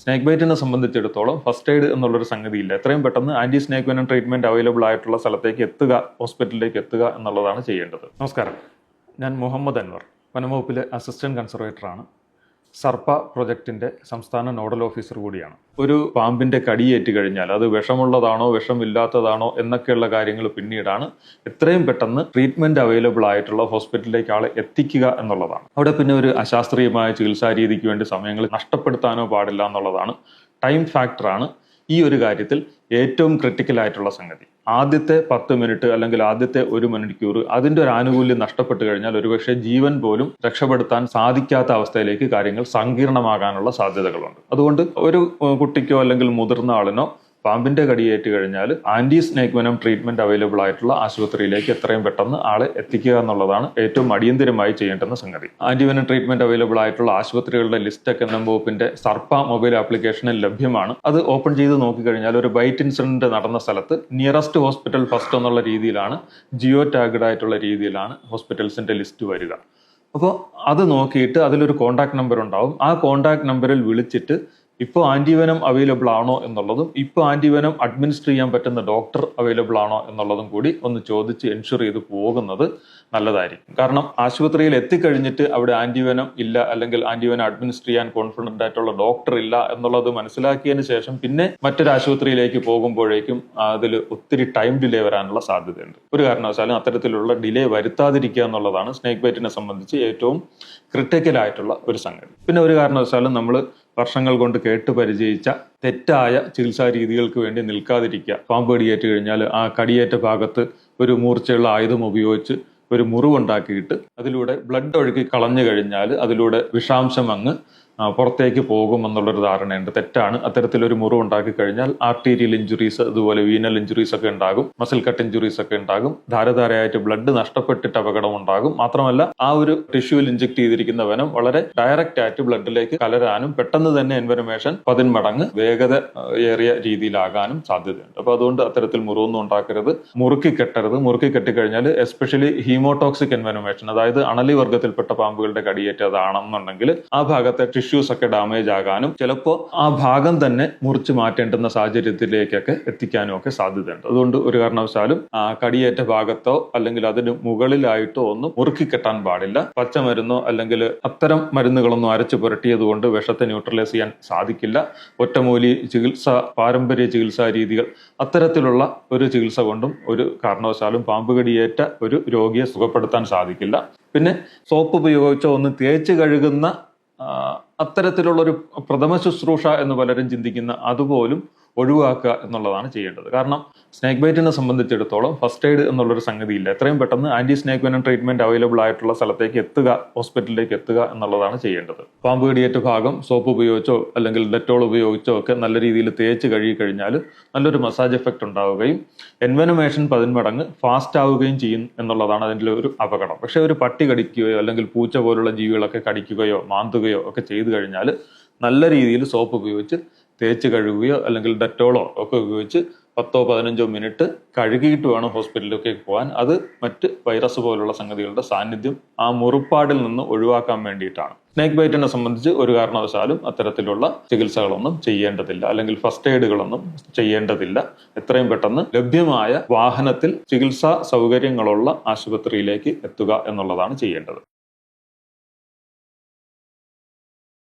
Snake ബൈറ്റിനെ സംബന്ധിച്ചിടത്തോളം first aid എന്നുള്ളൊരു സംഗതിയില്ല. എത്രയും പെട്ടെന്ന് anti snake venom treatment available ആയിട്ടുള്ള സ്ഥലത്തേക്ക് എത്തുക, ഹോസ്പിറ്റലിലേക്ക് എത്തുക എന്നുള്ളതാണ് ചെയ്യേണ്ടത്. നമസ്കാരം, ഞാൻ മുഹമ്മദ് അൻവർ, വനംവകുപ്പിലെ അസിസ്റ്റന്റ് കൺസർവേറ്ററാണ്. സർപ്പ പ്രൊജക്ടിന്റെ സംസ്ഥാന നോഡൽ ഓഫീസർ കൂടിയാണ്. ഒരു പാമ്പിന്റെ കടിയേറ്റ് കഴിഞ്ഞാൽ അത് വിഷമുള്ളതാണോ വിഷമില്ലാത്തതാണോ എന്നൊക്കെയുള്ള കാര്യങ്ങൾ പിന്നീടാണ്. എത്രയും പെട്ടെന്ന് ട്രീറ്റ്മെന്റ് അവൈലബിൾ ആയിട്ടുള്ള ഹോസ്പിറ്റലിലേക്ക് ആളെ എത്തിക്കുക എന്നുള്ളതാണ്. അവിടെ പിന്നെ ഒരു അശാസ്ത്രീയമായ ചികിത്സാ രീതിക്ക് വേണ്ടി സമയങ്ങൾ നഷ്ടപ്പെടുത്താനോ പാടില്ല എന്നുള്ളതാണ്. ടൈം ഫാക്ടറാണ് ഈ ഒരു കാര്യത്തിൽ ഏറ്റവും ക്രിട്ടിക്കൽ ആയിട്ടുള്ള സംഗതി. ആദ്യത്തെ 10 മിനിറ്റ് അല്ലെങ്കിൽ ആദ്യത്തെ 1 മണിക്കൂർ അതിന്റെ ഒരു ആനുകൂല്യം നഷ്ടപ്പെട്ടു കഴിഞ്ഞാൽ ഒരുപക്ഷെ ജീവൻ പോലും രക്ഷപ്പെടുത്താൻ സാധിക്കാത്ത അവസ്ഥയിലേക്ക് കാര്യങ്ങൾ സങ്കീർണമാകാനുള്ള സാധ്യതകളുണ്ട്. അതുകൊണ്ട് ഒരു കുട്ടിക്കോ അല്ലെങ്കിൽ മുതിർന്ന ആളിനോ പാമ്പിന്റെ കടിയേറ്റ് കഴിഞ്ഞാൽ anti snake venom treatment available ആയിട്ടുള്ള ആശുപത്രിയിലേക്ക് എത്രയും പെട്ടെന്ന് ആളെ എത്തിക്കുക എന്നുള്ളതാണ് ഏറ്റവും അടിയന്തരമായി ചെയ്യേണ്ടുന്ന സംഗതി. ആന്റി വെനം ട്രീറ്റ്മെന്റ് അവൈലബിൾ ആയിട്ടുള്ള ആശുപത്രികളുടെ ലിസ്റ്റൊക്കെ വനംവകുപ്പിന്റെ സർപ്പ മൊബൈൽ ആപ്ലിക്കേഷനിൽ ലഭ്യമാണ്. അത് ഓപ്പൺ ചെയ്ത് നോക്കിക്കഴിഞ്ഞാൽ ഒരു ബൈറ്റ് ഇൻസിഡന്റ് നടന്ന സ്ഥലത്ത് നിയറസ്റ്റ് ഹോസ്പിറ്റൽ ഫസ്റ്റ് എന്നുള്ള രീതിയിലാണ്, ജിയോ ടാഗ്ഡ് ആയിട്ടുള്ള രീതിയിലാണ് ഹോസ്പിറ്റൽസിന്റെ ലിസ്റ്റ് വരിക. അപ്പോൾ അത് നോക്കിയിട്ട് അതിലൊരു കോൺടാക്ട് നമ്പർ ഉണ്ടാവും. ആ കോൺടാക്ട് നമ്പറിൽ വിളിച്ചിട്ട് ഇപ്പോൾ ആന്റിവെനം അവൈലബിൾ ആണോ എന്നുള്ളതും ഇപ്പോൾ ആന്റിവെനം അഡ്മിനിസ്റ്റർ ചെയ്യാൻ പറ്റുന്ന ഡോക്ടർ അവൈലബിൾ ആണോ എന്നുള്ളതും കൂടി ഒന്ന് ചോദിച്ച് എൻഷുർ ചെയ്ത് പോകുന്നത് നല്ലതായിരിക്കും. കാരണം ആശുപത്രിയിൽ എത്തിക്കഴിഞ്ഞിട്ട് അവിടെ ആന്റിവെനം ഇല്ല അല്ലെങ്കിൽ ആന്റിവെനം അഡ്മിനിസ്റ്റർ ചെയ്യാൻ കോൺഫിഡന്റ് ആയിട്ടുള്ള ഡോക്ടർ ഇല്ല എന്നുള്ളത് മനസ്സിലാക്കിയതിന് ശേഷം പിന്നെ മറ്റൊരു ആശുപത്രിയിലേക്ക് പോകുമ്പോഴേക്കും അതിൽ ഒത്തിരി ടൈം ഡിലേ വരാനുള്ള സാധ്യതയുണ്ട്. ഒരു കാരണവശാലും അത്തരത്തിലുള്ള ഡിലേ വരുത്താതിരിക്കുക എന്നുള്ളതാണ് സ്നേക്ക് ബൈറ്റിനെ സംബന്ധിച്ച് ഏറ്റവും ക്രിട്ടിക്കൽ ആയിട്ടുള്ള ഒരു സംഗതി. പിന്നെ ഒരു കാരണവശാലും നമ്മൾ വർഷങ്ങൾ കൊണ്ട് കേട്ട് പരിചയിച്ച തെറ്റായ ചികിത്സാ രീതികൾക്ക് വേണ്ടി നിൽക്കാതിരിക്കുക. പാമ്പ് കടിയേറ്റ് കഴിഞ്ഞാൽ ആ കടിയേറ്റ ഭാഗത്ത് ഒരു മൂർച്ചയുള്ള ആയുധം ഉപയോഗിച്ച് ഒരു മുറിവുണ്ടാക്കിയിട്ട് അതിലൂടെ ബ്ലഡ് ഒഴുക്കി കളഞ്ഞു കഴിഞ്ഞാൽ അതിലൂടെ വിഷാംശം അങ്ങ് പുറത്തേക്ക് പോകുമെന്നുള്ളൊരു ധാരണയുണ്ട്. തെറ്റാണ്. അത്തരത്തിലൊരു മുറിവ് ഉണ്ടാക്കി കഴിഞ്ഞാൽ ആർട്ടീരിയൽ ഇഞ്ചുറീസ്, അതുപോലെ വീനൽ ഇഞ്ചുറീസ് ഒക്കെ ഉണ്ടാകും, മസിൽ കട്ട് ഇഞ്ചുറീസ് ഒക്കെ ഉണ്ടാകും, ധാരധാരയായിട്ട് ബ്ലഡ് നഷ്ടപ്പെട്ടിട്ട് അപകടം ഉണ്ടാകും. മാത്രമല്ല ആ ഒരു ടിഷ്യൂവിൽ ഇഞ്ചെക്ട് ചെയ്തിരിക്കുന്ന വെനം വളരെ ഡയറക്റ്റ് ആയിട്ട് ബ്ലഡിലേക്ക് കലരാനും പെട്ടെന്ന് തന്നെ ഇൻഫർമേഷൻ 10 മടങ്ങ് വേഗത ഏറിയ രീതിയിലാകാനും സാധ്യതയുണ്ട്. അപ്പൊ അതുകൊണ്ട് അത്തരത്തിൽ മുറിവൊന്നും ഉണ്ടാക്കരുത്, മുറുക്കി കെട്ടരുത്. മുറുക്കി കെട്ടിക്കഴിഞ്ഞാൽ എസ്പെഷ്യലി ഹീമോടോക്സിക് ഇൻഫർമേഷൻ, അതായത് അണലി വർഗത്തിൽപ്പെട്ട പാമ്പുകളുടെ കടിയേറ്റതാണെന്നുണ്ടെങ്കിൽ ആ ഭാഗത്തെ ടിഷ്യൂസ് ഒക്കെ ഡാമേജ് ആകാനും ചിലപ്പോൾ ആ ഭാഗം തന്നെ മുറിച്ച് മാറ്റേണ്ടുന്ന സാഹചര്യത്തിലേക്കൊക്കെ എത്തിക്കാനും ഒക്കെ സാധ്യതയുണ്ട്. അതുകൊണ്ട് ഒരു കാരണവശാലും ആ കടിയേറ്റ ഭാഗത്തോ അല്ലെങ്കിൽ അതിന് മുകളിലായിട്ടോ ഒന്നും മുറുക്കി കെട്ടാൻ പാടില്ല. പച്ചമരുന്നോ അല്ലെങ്കിൽ അത്തരം മരുന്നുകളൊന്നും അരച്ചു പുരട്ടിയത് കൊണ്ട് വിഷത്തെ ന്യൂട്രലൈസ് ചെയ്യാൻ സാധിക്കില്ല. ഒറ്റമൂലി ചികിത്സ, പാരമ്പര്യ ചികിത്സാ രീതികൾ, അത്തരത്തിലുള്ള ഒരു ചികിത്സ കൊണ്ടും ഒരു കാരണവശാലും പാമ്പ് കടിയേറ്റ ഒരു രോഗിയെ സുഖപ്പെടുത്താൻ സാധിക്കില്ല. പിന്നെ സോപ്പ് ഉപയോഗിച്ചോ ഒന്ന് തേച്ച് കഴുകുന്ന അത്തരത്തിലുള്ളൊരു പ്രഥമ ശുശ്രൂഷ എന്ന് പലരും ചിന്തിക്കുന്ന അതുപോലും ഒഴിവാക്കുക എന്നുള്ളതാണ് ചെയ്യേണ്ടത്. കാരണം സ്നേക്ക് ബൈറ്റിനെ സംബന്ധിച്ചിടത്തോളം ഫസ്റ്റ് എയ്ഡ് എന്നുള്ളൊരു സംഗതിയില്ല. എത്രയും പെട്ടെന്ന് anti snake venom treatment available ആയിട്ടുള്ള സ്ഥലത്തേക്ക് എത്തുക, ഹോസ്പിറ്റലിലേക്ക് എത്തുക എന്നുള്ളതാണ് ചെയ്യേണ്ടത്. പാമ്പ് കടിയേറ്റ ഭാഗം സോപ്പ് ഉപയോഗിച്ചോ അല്ലെങ്കിൽ ഡെറ്റോൾ ഉപയോഗിച്ചോ ഒക്കെ നല്ല രീതിയിൽ തേച്ച് കഴുകി കഴിഞ്ഞാൽ നല്ലൊരു മസാജ് എഫക്റ്റ് ഉണ്ടാവുകയും എൻവെനമേഷൻ 10 മടങ്ങ് ഫാസ്റ്റ് ആവുകയും ചെയ്യും എന്നുള്ളതാണ് അതിൻ്റെ ഒരു അപകടം. പക്ഷെ ഒരു പട്ടി കടിക്കുകയോ അല്ലെങ്കിൽ പൂച്ച പോലുള്ള ജീവികളൊക്കെ കടിക്കുകയോ മാന്തുകയോ ഒക്കെ ചെയ്തു കഴിഞ്ഞാൽ നല്ല രീതിയിൽ സോപ്പ് ഉപയോഗിച്ച് തേച്ച് കഴുകുകയോ അല്ലെങ്കിൽ ഡെറ്റോളോ ഒക്കെ ഉപയോഗിച്ച് 10-15 മിനിറ്റ് കഴുകിയിട്ട് വേണം ഹോസ്പിറ്റലിലേക്ക് പോകാൻ. അത് മറ്റ് വൈറസ് പോലുള്ള സംഗതികളുടെ സാന്നിധ്യം ആ മുറിപ്പാടിൽ നിന്ന് ഒഴിവാക്കാൻ വേണ്ടിയിട്ടാണ്. സ്നേക്ക് ബൈറ്റിനെ സംബന്ധിച്ച് ഒരു കാരണവശാലും അത്തരത്തിലുള്ള ചികിത്സകളൊന്നും ചെയ്യേണ്ടതില്ല, അല്ലെങ്കിൽ ഫസ്റ്റ് എയ്ഡുകളൊന്നും ചെയ്യേണ്ടതില്ല. എത്രയും പെട്ടെന്ന് ലഭ്യമായ വാഹനത്തിൽ ചികിത്സാ സൗകര്യങ്ങളുള്ള ആശുപത്രിയിലേക്ക് എത്തുക എന്നുള്ളതാണ് ചെയ്യേണ്ടത്.